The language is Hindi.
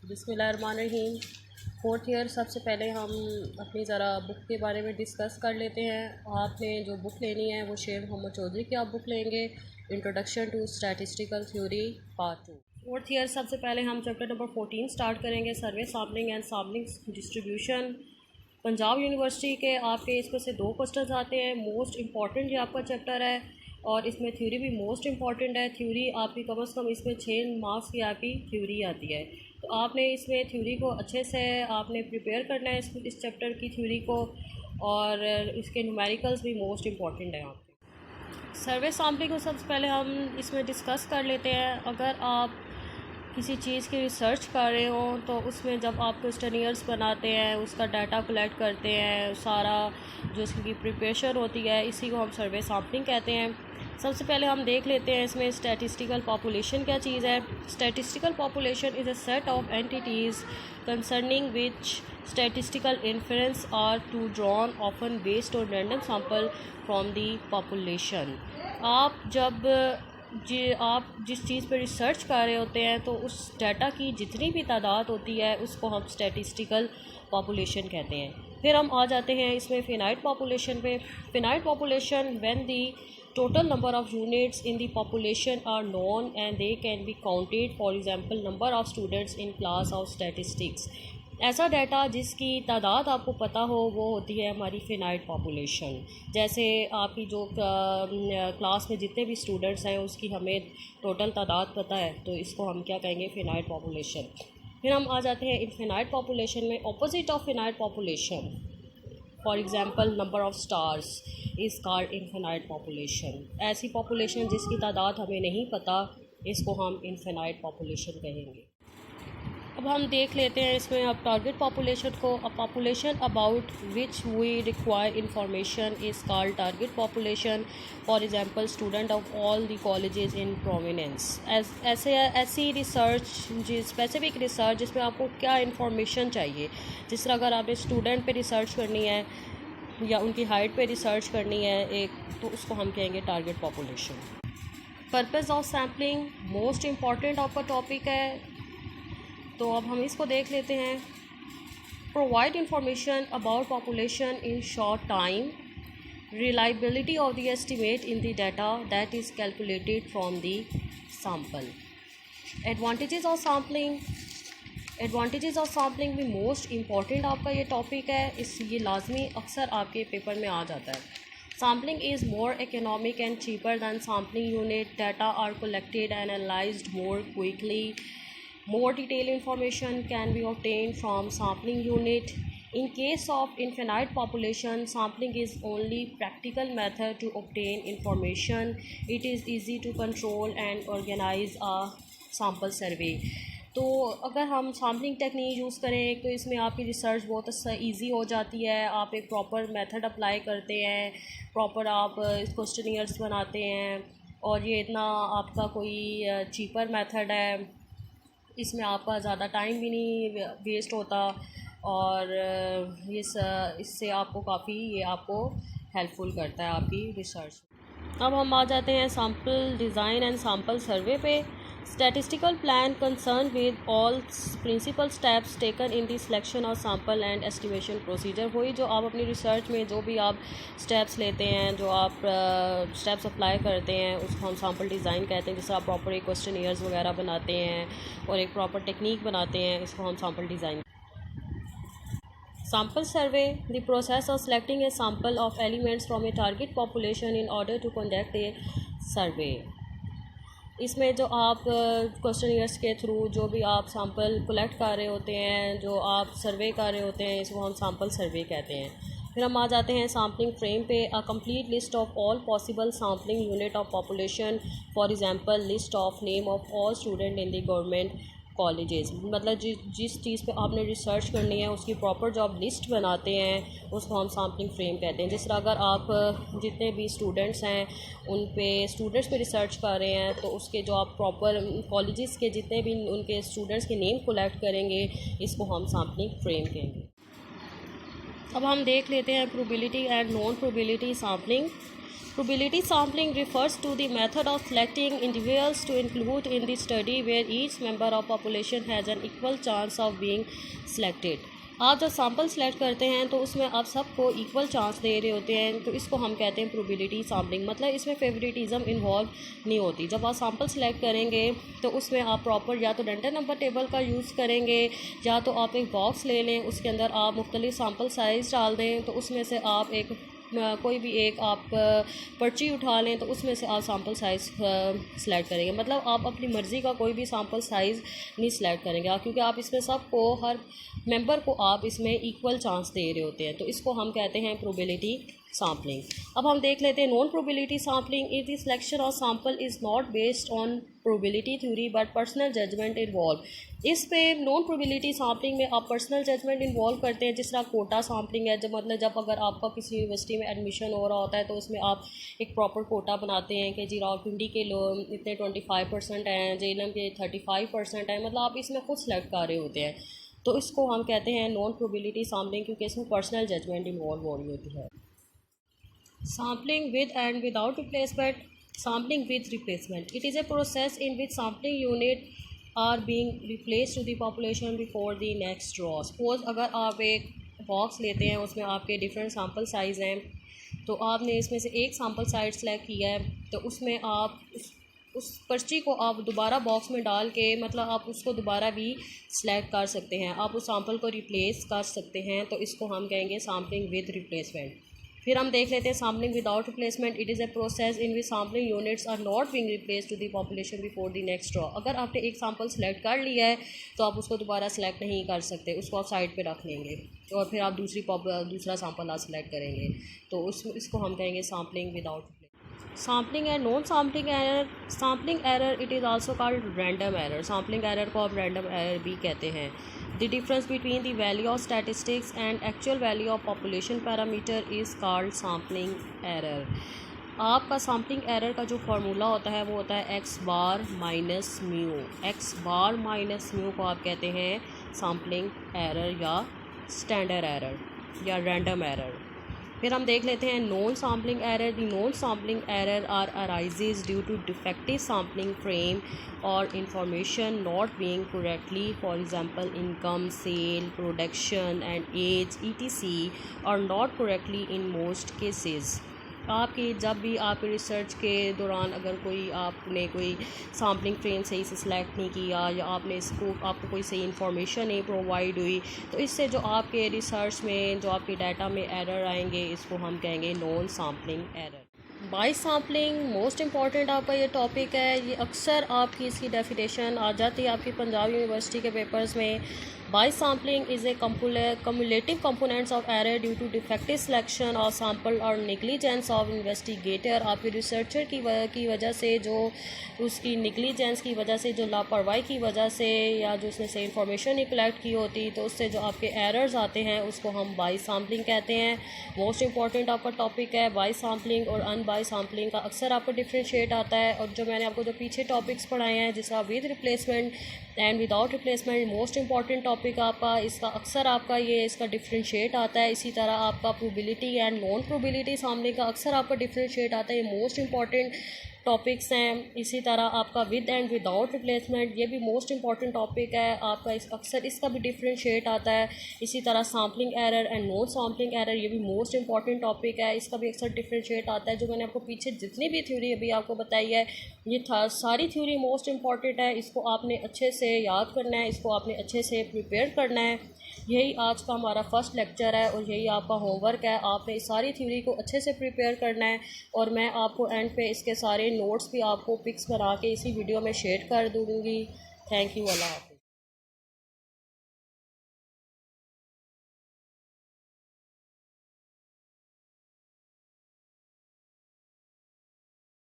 बिस्मिल्लाहिर्रहमानिर्रहीम। फोर्थ ईयर, सबसे पहले हम अपनी ज़रा बुक के बारे में डिस्कस कर लेते हैं। आपने जो बुक लेनी है वो शेर मोहम्मद चौधरी की आप बुक लेंगे, introduction to statistical theory part 2। Fourth year, सबसे पहले हम चैप्टर नंबर 14 स्टार्ट करेंगे, survey sampling and sampling distribution. Punjab university के आपके इसमें से 2 क्वेश्चंस आते हैं। मोस्ट इंपॉर्टेंट ये आपका चैप्टर है और इसमें थ्योरी भी मोस्ट इंपॉर्टेंट है। थ्योरी आपकी कम से कम इसमें 6 मार्क्स की आपकी थ्योरी आती है, तो आपने इसमें थ्योरी को अच्छे से आपने प्रिपेयर करना है इस चैप्टर की थ्योरी को, और इसके न्यूमेरिकल्स भी मोस्ट इंपॉर्टेंट है आपके। सर्वे सैम्पलिंग को सबसे पहले हम इसमें डिस्कस कर लेते हैं। अगर आप किसी चीज़ की रिसर्च कर रहे हो तो उसमें जब आप क्वेश्चनियर्स बनाते हैं, उसका डाटा कलेक्ट करते हैं, सारा जो इसकी प्रिपरेशन होती है, इसी को हम सर्वे सैम्पलिंग कहते हैं। सबसे पहले हम देख लेते हैं इसमें स्टैटिस्टिकल पॉपुलेशन क्या चीज़ है। Statistical population is a set of entities concerning which statistical inference are to drawn often based on random sample from the population. आप जिस चीज़ पर रिसर्च कर रहे होते हैं तो उस डाटा की जितनी भी तादाद होती है उसको हम स्टैटिस्टिकल पॉपुलेशन कहते हैं। फिर हम आ जाते हैं इसमें फिनाइट पॉपुलेशन पे। Finite population when the total number of units in the population are known and they can be counted, for example number of students in class of statistics। ऐसा डाटा जिसकी तादाद आपको पता हो वो होती है हमारी फिनाइट पॉपुलेशन। जैसे आपकी जो क्लास में जितने भी स्टूडेंट्स हैं उसकी हमें टोटल तादाद पता है, तो इसको हम क्या कहेंगे, फिनाइट पॉपुलेशन। फिर हम आ जाते हैं इनफिनाइट पॉपुलेशन में। Opposite of finite population, for example number of stars is called infinite population. ऐसी पॉपुलेशन जिसकी तादाद हमें नहीं पता, इसको हम इनफिनाइट पॉपुलेशन कहेंगे। अब हम देख लेते हैं इसमें अब टारगेट पॉपुलेशन को। A population about which we require information is called target population. For example student of all the colleges in prominence. ऐसी रिसर्च, स्पेसिफिक रिसर्च जिसमें आपको क्या इंफॉर्मेशन चाहिए, जिस तरह अगर आपने स्टूडेंट पे रिसर्च करनी है या उनकी हाइट पे रिसर्च करनी है एक, तो उसको हम कहेंगे target population. Purpose of sampling most important आपका टॉपिक है, तो अब हम इसको देख लेते हैं। Provide information about population in short time, reliability of the estimate in the data that is calculated from the sample. Advantages of sampling. Advantages of sampling भी मोस्ट इम्पॉर्टेंट आपका ये टॉपिक है, ये लाजमी अक्सर आपके पेपर में आ जाता है। Sampling is more economic and cheaper than sampling unit. Data are collected and analysed more quickly. More detailed information can be obtained from sampling unit. In case of infinite population, sampling is only practical method to obtain information. It is easy to control and organize a sample survey. तो अगर हम सैम्पलिंग टेक्निक यूज़ करें तो इसमें आपकी रिसर्च बहुत ईजी हो जाती है। आप एक प्रॉपर मेथड अप्लाई करते हैं, प्रॉपर आप क्वेश्चनियर्स बनाते हैं, और ये इतना आपका कोई चीपर मेथड है, इसमें आपका ज़्यादा टाइम भी नहीं वेस्ट होता, और इससे आपको काफ़ी ये आपको हेल्पफुल करता है आपकी रिसर्च। अब हम आ जाते हैं sample design and sample survey पे। Statistical plan concern with all principal steps taken in the selection of sample and estimation procedure. वही जो आप अपनी रिसर्च में जो भी आप स्टेप्स लेते हैं, जो आप स्टेप्स अप्लाई करते हैं, उसको हम सैम्पल डिज़ाइन कहते हैं। जैसे आप प्रॉपर एक क्वेश्चनियर्स वगैरह बनाते हैं और एक प्रॉपर टेक्निक बनाते हैं, इसको हम sample design. Sample survey, the process of selecting a sample of elements from a target population in order to conduct a survey। इसमें जो आप क्वेश्चनियर्स के थ्रू जो भी आप सैम्पल कलेक्ट कर रहे होते हैं, जो आप सर्वे कर रहे होते हैं, इसको हम सैम्पल सर्वे कहते हैं। फिर हम आ जाते हैं सैम्पलिंग फ्रेम पे। A complete list of all possible sampling unit of population, for example list of name of all student in the government colleges. मतलब जिस चीज़ पे आपने रिसर्च करनी है उसकी प्रॉपर जो आप लिस्ट बनाते हैं उसको हम सैम्पलिंग फ्रेम कहते हैं। जिस तरह अगर आप जितने भी स्टूडेंट्स हैं स्टूडेंट्स पे रिसर्च कर रहे हैं, तो उसके जो आप प्रॉपर कॉलेजेस के जितने भी उनके स्टूडेंट्स के नेम कलेक्ट करेंगे, इसको हम सैम्पलिंग फ्रेम कहेंगे। अब हम देख लेते हैं probability and non probability sampling. Probability sampling refers to the method of selecting individuals to include in the study where each member of population has an equal chance of being selected. आप जब सैम्पल सेलेक्ट करते हैं तो उसमें आप सबको इक्वल चांस दे रहे होते हैं, तो इसको हम कहते हैं प्रोबेबिलिटी सैम्पलिंग। मतलब इसमें फेवरेटिज्म इन्वॉल्व नहीं होती। जब आप सैम्पल सेलेक्ट करेंगे तो उसमें आप प्रॉपर या तो रेंडम नंबर टेबल का यूज़ करेंगे, या तो आप एक बॉक्स ले लें, उसके अंदर आप मुख्तलिफ सैम्पल साइज़ डाल दें, तो उसमें से आप एक कोई भी एक आप पर्ची उठा लें, तो उसमें से आप सैम्पल साइज़ सेलेक्ट करेंगे। मतलब आप अपनी मर्ज़ी का कोई भी सैम्पल साइज़ नहीं सेलेक्ट करेंगे, क्योंकि आप इसमें सबको, हर मेंबर को आप इसमें इक्वल चांस दे रहे होते हैं, तो इसको हम कहते हैं प्रोबेबिलिटी सैम्पलिंग। अब हम देख लेते हैं non probability sampling. If the selection of sample is not based on probability theory but personal judgement involve. इस पे नॉन प्रोबेबिलिटी सैम्पलिंग में आप पर्सनल जजमेंट इन्वॉल्व करते हैं, जिस तरह कोटा सैम्पलिंग है। जब अगर आपका किसी यूनिवर्सिटी में एडमिशन हो रहा होता है तो उसमें आप एक प्रॉपर कोटा बनाते हैं कि जी रावलपिंडी के लोग इतने 25% हैं, जेएलएम के 35% हैं, मतलब आप इसमें खुद सेलेक्ट कर रहे होते हैं, तो इसको हम कहते हैं नॉन प्रोबेबिलिटी सैम्पलिंग, क्योंकि इसमें पर्सनल जजमेंट इन्वॉल्व हो रही होती है। Sampling with and without replacement. Sampling with replacement. It is a process in which sampling unit are being replaced to the population before the next draw. Suppose अगर आप एक बॉक्स लेते हैं, उसमें आपके डिफरेंट सैम्पल साइज़ हैं, तो आपने इसमें से एक सैम्पल साइज सेलेक्ट किया है, तो उसमें आप उस पर्ची को आप दोबारा बॉक्स में डाल के, मतलब आप उसको दोबारा भी सिलेक्ट कर सकते हैं, आप उस सैम्पल को रिप्लेस कर सकते हैं, तो इसको हम कहेंगे सैम्पलिंग विद रिप्लेसमेंट। फिर हम देख लेते हैं sampling without replacement. It is a process in which sampling units are not being replace to the population before the next draw. अगर आपने एक सैम्पल सेलेक्ट कर लिया है तो आप उसको दोबारा सेलेक्ट नहीं कर सकते, उसको आप साइड पे रख लेंगे और फिर आप दूसरा सैम्पल आप सेलेक्ट करेंगे, तो इसको हम कहेंगे sampling without replacement. Sampling and non sampling error. Sampling error it is also called random error. Sampling error को आप रैंडम एरर भी कहते हैं। The difference between the value of statistics and actual value of population parameter is called sampling error. आपका सैम्पलिंग एरर का जो फार्मूला होता है वो होता है x bar minus mu. x bar minus mu को आप कहते हैं सैम्पलिंग एरर या स्टैंडर्ड एरर या रैंडम एरर। फिर हम देख लेते हैं non sampling error. The non sampling error are arises due to defective sampling frame और information not being correctly, for example income, sale, production and age etc और not correctly in most cases. आपकी जब भी आपके रिसर्च के दौरान अगर आपने कोई सैम्पलिंग फ्रेम सही से सिलेक्ट नहीं किया या आपको कोई सही इन्फॉर्मेशन नहीं प्रोवाइड हुई, तो इससे जो आपके रिसर्च में, जो आपके डाटा में एरर आएंगे, इसको हम कहेंगे non sampling error. By sampling most important आपका ये टॉपिक है। ये अक्सर आपकी इसकी डेफिनेशन आ जाती है आपकी पंजाब यूनिवर्सिटी के पेपर्स में। By sampling is a cumulative components of error due to defective selection of sample और negligence of investigator। आपके रिसर्चर की वजह से, जो उसकी negligence की वजह से, जो लापरवाही की वजह से, या जो उसने सही इंफॉर्मेशन नहीं कलेक्ट की होती, तो उससे जो आपके एरर्स आते हैं उसको हम बाई सैम्पलिंग कहते हैं। मोस्ट इंपॉर्टेंट आपका टॉपिक है। बाई सैम्पलिंग और अनबाई सैम्पलिंग का अक्सर आपको डिफ्रेंशिएट आता है, और जो मैंने आपको जो पीछे टॉपिक्स पढ़ाए हैं, जिसका with replacement and without replacement, most important topic आपका इसका अक्सर आपका इसका डिफ्रेंशिएट आता है। इसी तरह आपका probability and non probability sampling का अक्सर आपका डिफ्रेंशिएट आता है। ये मोस्ट इंपॉर्टेंट टॉपिक्स हैं। इसी तरह आपका विद एंड विदाउट रिप्लेसमेंट, ये भी मोस्ट इंपॉर्टेंट टॉपिक है आपका, अक्सर इसका भी डिफ्रेंशिएट आता है। इसी तरह sampling error and non sampling error, ये भी मोस्ट इंपॉर्टेंट टॉपिक है, इसका भी अक्सर डिफ्रेंशिएट आता है। जो मैंने आपको पीछे जितनी भी थ्योरी अभी आपको बताई है, ये सारी थ्योरी मोस्ट इंपॉर्टेंट है। इसको आपने अच्छे से याद करना है, इसको आपने अच्छे से प्रिपेयर करना है। यही आज का हमारा फर्स्ट लेक्चर है और यही आपका होमवर्क है। आपने इस सारी थ्योरी को अच्छे से प्रिपेयर करना है, और मैं आपको एंड पे इसके सारे नोट्स भी आपको पिक्स बना के इसी वीडियो में शेयर कर दूँगी। Thank you. अल्लाह हाफ़िज़।